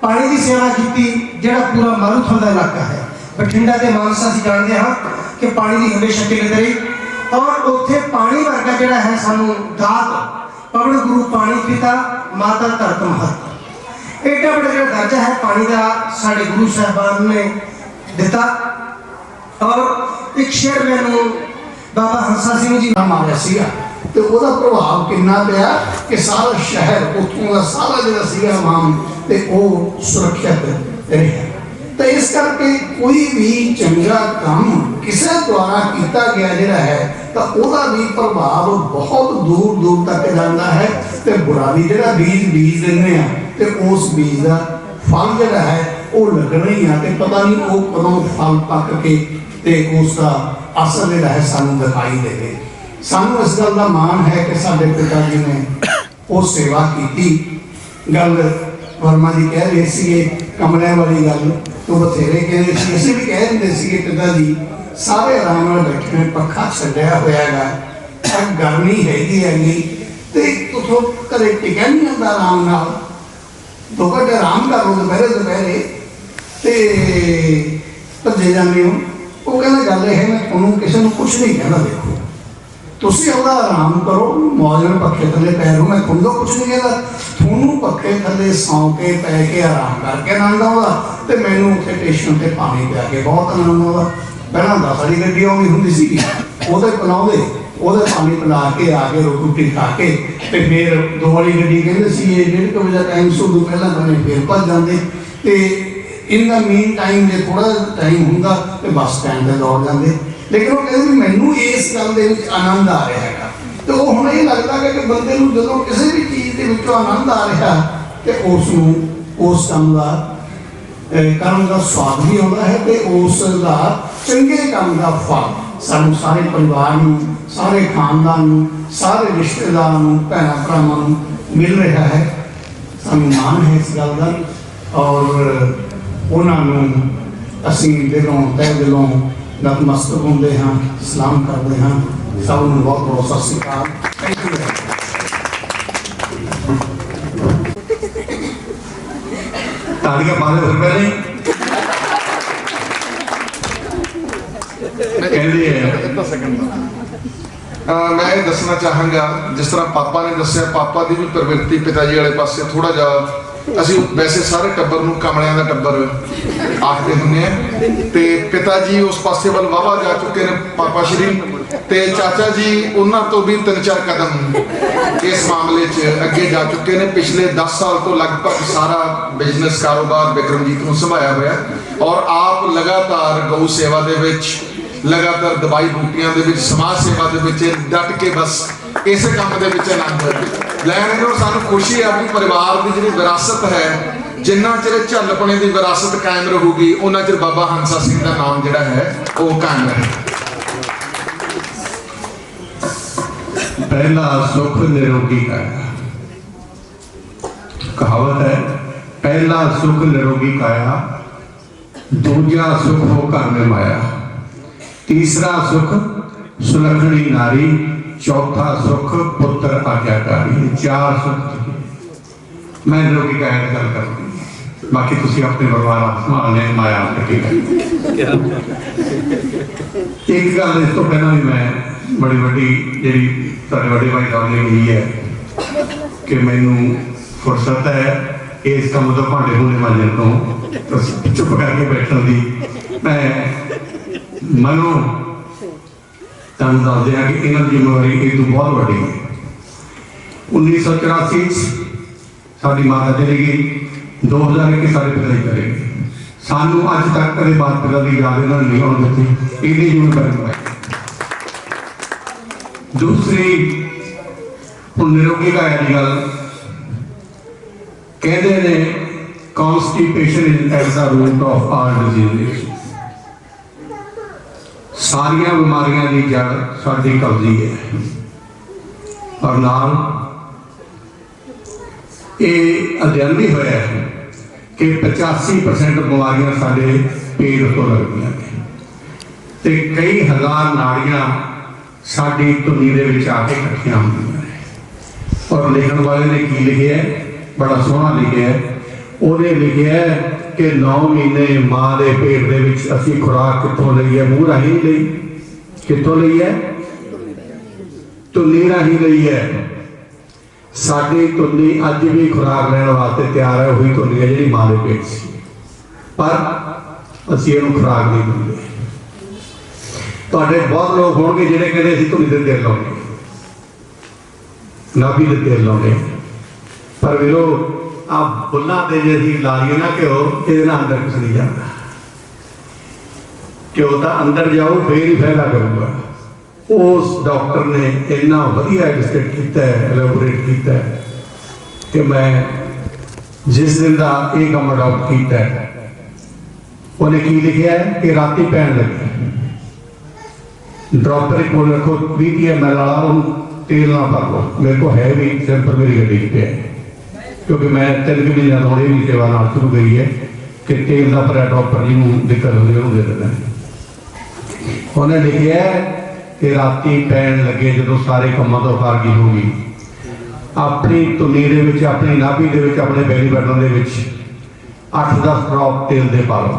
पानी की सेवा की, जोड़ा पूरा मारूथल का इलाका है, बठिंडा के मानसा असीं जानते हाँ कि पानी की हमेशा किल्लत रही, और उत्थे पानी वर्गा जोड़ा है सानू दात पवन गुरु पानी पिता माता धरत महत, एडा बड़ा जो दर्जा है पानी का साढ़े गुरु साहबान ने दिता। और एक शेर मैनू बाबा हंसा सिंह जी नाम आ गया तो वह प्रभाव कितना पिया कि सारा शहर उतों का सारा जो आवाम तो वह सुरक्षित रहा। तो इस करके कोई भी चंगा काम किसी द्वारा किया गया जोड़ा है तो वह भी प्रभाव बहुत दूर दूर तक जाता है, तो बुरा भी जो बीज बीज देने तो उस बीज का फल जोड़ा है वो लगना ही है, तो पता नहीं वो कदों फल पक के तो उसका असर जोड़ा है सानू दिखाई देवे। सानू इस गल का मान है कि साडे पिता जी ने वो सेवा की। गल वर्मा जी कह रहे थे कमलियां वाली गल तो बथेरे कह रहे थे, असीं भी कह रहे पिता जी सारे आराम नाल बैठे ने, पखा छड्डिया होया है, गर्मी हैगी तो तो घरे टिकया नहीं जाता आराम नाल, 2 घंटे आराम कर लो दोपहरे तो भजे जाते हो। वो कहना गल है मैं तुहानूं किसी को कुछ नहीं कहना, देखो तुसीं अपना आराम करो, मौज नाल पक्खे थले पै रहो, मैं तुहानूं कुछ नहीं कहता, तुहानूं पक्खे थले सौ के पै के आराम करके आनंद आउंदा ते मैनूं उत्थे स्टेशन ते पानी पिया के बहुत आनंद आउंदा। पहलां 10 वाली गड्डी आउंदी हुंदी सी, ओह ते पिलाउंदे ਉਹਦਾ ਪਾਣੀ ਪਿਲਾ ਕੇ ਆ ਕੇ ਰੋਟੀ ਖਾ ਕੇ ਤੇ ਫਿਰ 2 ਵਾਲੀ ਗੱਡੀ ਕਹਿੰਦੇ ਸੀ ਇਹ 1:30 ਵਜੇ ਦਾ ਟਾਈਮ ਸੋ ਤੋਂ ਪਹਿਲਾਂ ਬਣੇ ਫਿਰ ਭੱਜ ਜਾਂਦੇ ਤੇ ਇਨ ਦਾ ਮੀਨ ਟਾਈਮ ਦੇ ਥੋੜਾ ਟਾਈਮ ਹੁੰਦਾ ਤੇ ਬੱਸ ਸਟੈਂਡ ਤੇ ਦੌੜ ਜਾਂਦੇ। ਲੇਕਿਨ ਉਹ ਕਹਿੰਦੇ ਵੀ ਮੈਨੂੰ ਇਸ ਗੱਲ ਦੇ ਵਿੱਚ ਆਨੰਦ ਆ ਰਿਹਾ ਹੈਗਾ ਤੇ ਉਹ ਹੁਣ ਇਹ ਲੱਗਦਾ ਹੈ ਕਿ ਬੰਦੇ ਨੂੰ ਜਦੋਂ ਕਿਸੇ ਵੀ ਚੀਜ਼ ਦੇ ਵਿੱਚੋਂ ਆਨੰਦ ਆ ਰਿਹਾ ਤੇ ਉਸ ਨੂੰ ਉਸ ਕੰਮ ਦਾ ਕਰਨ ਦਾ ਸਵਾਦ ਵੀ ਆਉਂਦਾ ਹੈ ਤੇ ਉਸ ਦਾ ਚੰਗੇ ਕੰਮ ਦਾ ਫਲ ਸਾਨੂੰ ਸਾਰੇ ਪਰਿਵਾਰ ਨੂੰ, ਸਾਰੇ ਖਾਨਦਾਨ ਨੂੰ, ਸਾਰੇ ਰਿਸ਼ਤੇਦਾਰਾਂ ਨੂੰ, ਭੈਣਾਂ ਭਰਾਵਾਂ ਨੂੰ ਮਿਲ ਰਿਹਾ ਹੈ। ਸਾਨੂੰ ਮਾਣ ਹੈ ਇਸ ਗੱਲ ਦਾ ਔਰ ਉਹਨਾਂ ਨੂੰ ਅਸੀਂ ਦਿਲੋਂ ਤਹਿ ਦਿਲੋਂ ਨਤਮਸਤਕ ਹੁੰਦੇ ਹਾਂ, ਸਲਾਮ ਕਰਦੇ ਹਾਂ। ਸਭ ਨੂੰ ਬਹੁਤ ਬਹੁਤ ਸਤਿ ਸ਼੍ਰੀ ਅਕਾਲ। Thank you. ਤਾੜੀਆਂ ਪਾ ਦੇ ਫਿਰ ਪਹਿਲੇ ਕਹਿੰਦੇ ਮੈਂ ਇਹ ਦੱਸਣਾ ਚਾਹਾਂਗਾ ਜਿਸ ਤਰ੍ਹਾਂ ਪਾਪਾ ਨੇ ਦੱਸਿਆ, ਪਾਪਾ ਦੀ ਵੀ ਪ੍ਰਵਿਰਤੀ ਪਿਤਾ ਜੀ ਵਾਲੇ ਪਾਸੇ ਥੋੜਾ ਜਿਹਾ ਅਸੀਂ ਵੈਸੇ ਸਾਰੇ ਟੱਬਰ ਨੂੰ ਕਮਲਿਆਂ ਦਾ ਟੱਬਰ ਆਖਦੇ ਹੁੰਦੇ ਆ ਤੇ ਪਿਤਾ ਜੀ ਉਸ ਪਾਸੇ ਵੱਲ ਵਾਵਾ ਜਾ ਚੁੱਕੇ ਨੇ ਪਾਪਾ ਸ਼੍ਰੀ ਤੇ ਚਾਚਾ ਜੀ ਉਹਨਾਂ ਤੋਂ ਵੀ 3-4 ਕਦਮ ਇਸ ਮਾਮਲੇ 'ਚ ਅੱਗੇ ਜਾ ਚੁੱਕੇ ਨੇ। ਪਿਛਲੇ 10 ਸਾਲ ਤੋਂ ਲਗਭਗ ਸਾਰਾ ਬਿਜ਼ਨਸ ਕਾਰੋਬਾਰ ਬਿਕਰਮਜੀਤ ਨੂੰ ਸੰਭਾਇਆ ਹੋਇਆ ਔਰ ਆਪ ਲਗਾਤਾਰ ਗਊ ਸੇਵਾ ਦੇ ਵਿੱਚ, ਲਗਾਤਾਰ ਦਵਾਈ ਬੂਟੀਆਂ ਦੇ ਵਿੱਚ, ਸਮਾਜ ਸੇਵਾ ਦੇ ਵਿੱਚ ਡਟ ਕੇ ਬਸ ਇਸੇ ਕੰਮ ਦੇ ਵਿੱਚ ਆਨੰਦ ਲੈਣ ਨੂੰ ਸਾਨੂੰ ਖੁਸ਼ੀ ਹੈ। ਵੀ ਪਰਿਵਾਰ ਦੀ ਜਿਹੜੀ ਵਿਰਾਸਤ ਹੈ ਜਿੰਨਾ ਚਿਰ ਝੱਲਪਣੇ ਦੀ ਵਿਰਾਸਤ ਕਾਇਮ ਰਹੂਗੀ ਉਹਨਾਂ ਚਿਰ ਬਾਬਾ ਹੰਸਾ ਸਿੰਘ ਦਾ ਨਾਮ ਜਿਹੜਾ ਹੈ ਉਹ ਕਾਇਮ ਰਹੇ। ਪਹਿਲਾ ਸੁਖ ਨਿਰੋਗੀ ਕਾਇਆ, ਕਹਾਵਤ ਹੈ ਪਹਿਲਾ ਸੁਖ ਨਿਰੋਗੀ ਕਾਇਆ, ਦੂਜਾ ਸੁਖ ਹੋ ਘਰ में माया, तीसरा सुख सुलखणी नारी, चौथा सुख पुत्र आज्ञाकारी। 4 सुख मैं निरोगी काया की गल करूंगी, बाकी तुसी अपने परिवार आप संभालने माया कटी। एक गल इस तो पहला भी मैं बड़ी वड्डी जी बड़े भाई साहब ने कही है कि मैनू फुरसत है इस काम तो भांडे भूले मांजन तो चुप करके बैठने की। मैं मनो तुम दस दिया कि इन्हों की जिम्मेवारी ये तो बहुत बड़ी है। 1984 साड़ी माता चली गई, 2001 साढ़े पिता जी चले गए। सानू अज तक कभी माता पिता की याद इन्होंने नहीं आने दी, इन्नी जिम्मेवारी निभाई। दूसरी हुण निरोगी काया की गल कहते ने constipation is at the root of all diseases. सारिया बीमारियां की जड़ साडी कब्जी है और नाल ये अध्ययन भी होया है कि 85% बीमारियां साडे पेट तो लगदियां ने ते कई हज़ार नाड़ियां साडी धुनी दे विच आके इकट्ठियां होंदियां ने। और लिखण वाले ने की लिखिया है, बड़ा सोहना लिखिया है। उन्हें लिखिया है कि 9 महीने माँ के पेट दे विच असीं खुराक कित्थों लई है? मूँह राहीं लई। कित्थों लई है? धुनी राहीं लई है। साडी धुनी अज भी खुराक लैण वास्ते तैयार है, वही धुनी है जिहड़ी माँ के पेट सी, पर असीं इहनूं खुराक नहीं दिंदे। तुहाडे बहुत लोग होणगे जिहड़े कहंदे असीं धुनी दे तेल लाउने, नाभी दे तेल लाउने, पर वीरो आप बुल्ला दे जे असीं ला लईए ना घ्यो, इहदे नाल अंदर कुछ नहीं जाता। घ्यो तां अंदर जाओ फिर ही फायदा करूगा। उस डॉक्टर ने इन्ना वधिया एक्सप्लेन किया है, एलैबोरेट किया है कि मैं जिस दिन का ये काम अडॉप्ट किया है उन्हें की लिखा है कि राती पैन लगी ड्रॉपर एक बोल रखो 20 ml वाला तेल ना भर लो। मेरे को है भी सिंपल मेरी गड्डी पे है, क्योंकि मैं 3 महीने थोड़ी भी सेवा ना शुरू करी है कि तेल का भरिया ड्रॉपर जिन्होंने दिक्कत होती है दे देना। उन्हें लिखा है कि राती पैन लगे जो सारे कामों तो फारगी होगी, अपनी धुनी दे विच, अपनी नाभि दे विच, अपने बैली बटन दे विच 8-10 ड्रॉप तेल दे पा लो,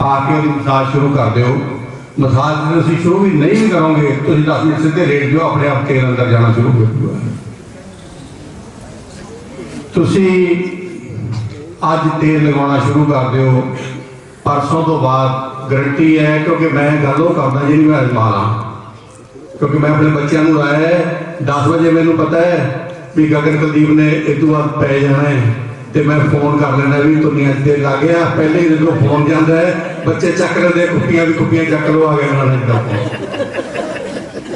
आके मसाज शुरू कर दो। मसाज तुम शुरू भी नहीं भी करोगे तो 10 मिनट सीधे लेट जाओ, अपने आप तेल अंदर जाना शुरू हो जाएगा। तुसी अज तेल लगाना शुरू कर दो, परसों तो बाद गारंटी है, क्योंकि मैं गल वो करना जी मैं अजमा ला, क्योंकि मैं अपने बच्चों को लाया है 10 बजे, मैंने पता है भी गगन कुलदीप ने इस बाद पै जाना है, तो मैं फोन कर लेना भी दुनिया देर लग गया। पहले ही जो फोन जाता है बच्चे चक लेते, कुप्पियां भी कुप्पियां चक लो, आ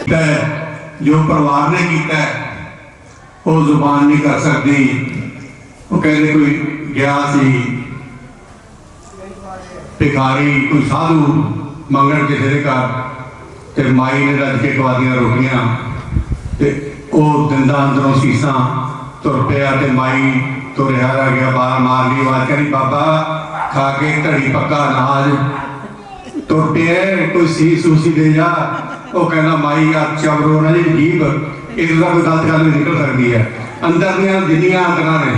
गए जो परिवार ने किया वो जुबान नहीं कर सकती। वो कहते कोई गया सी भिखारी, कोई साधु मंगण किसी के घर, तो माई ने रज के खवा दियां रोटियां, ते वो दिंदा अंदरों सीसा, तुर पिया, ते माई तुरया रह गया, बाहर मार ली आवाज, करी बाबा खा के धड़ी पक्का अनाज, तुर पिया कोई सीस सूसी दे जा। वो कहना माई आ चवरो ना जी जीभ, इसका कोई गलत गल नहीं निकल सकती है। अंदर दियां जिन्नियां अंदरां ने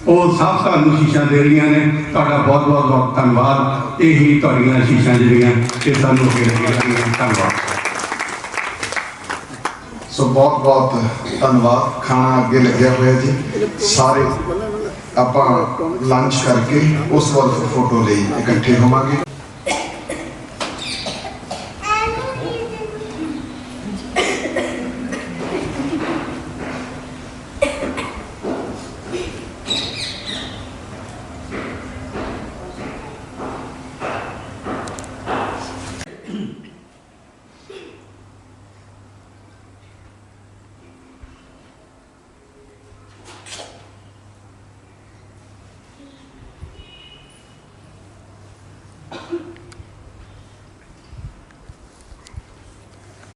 वो सब सानू शीशां दे रही ने। तुहाडा बहुत बहुत बहुत धन्नवाद। यही तुहाडीआं शीशां जिहड़ियां ये सानू अगे लगी रहियां। धन्नवाद। सो बहुत बहुत धन्यवाद। खाना अगे लग्या होया जी, सारे आपां लंच करके उस वक्त फोटो ਲਈ इकट्ठे होवांगे।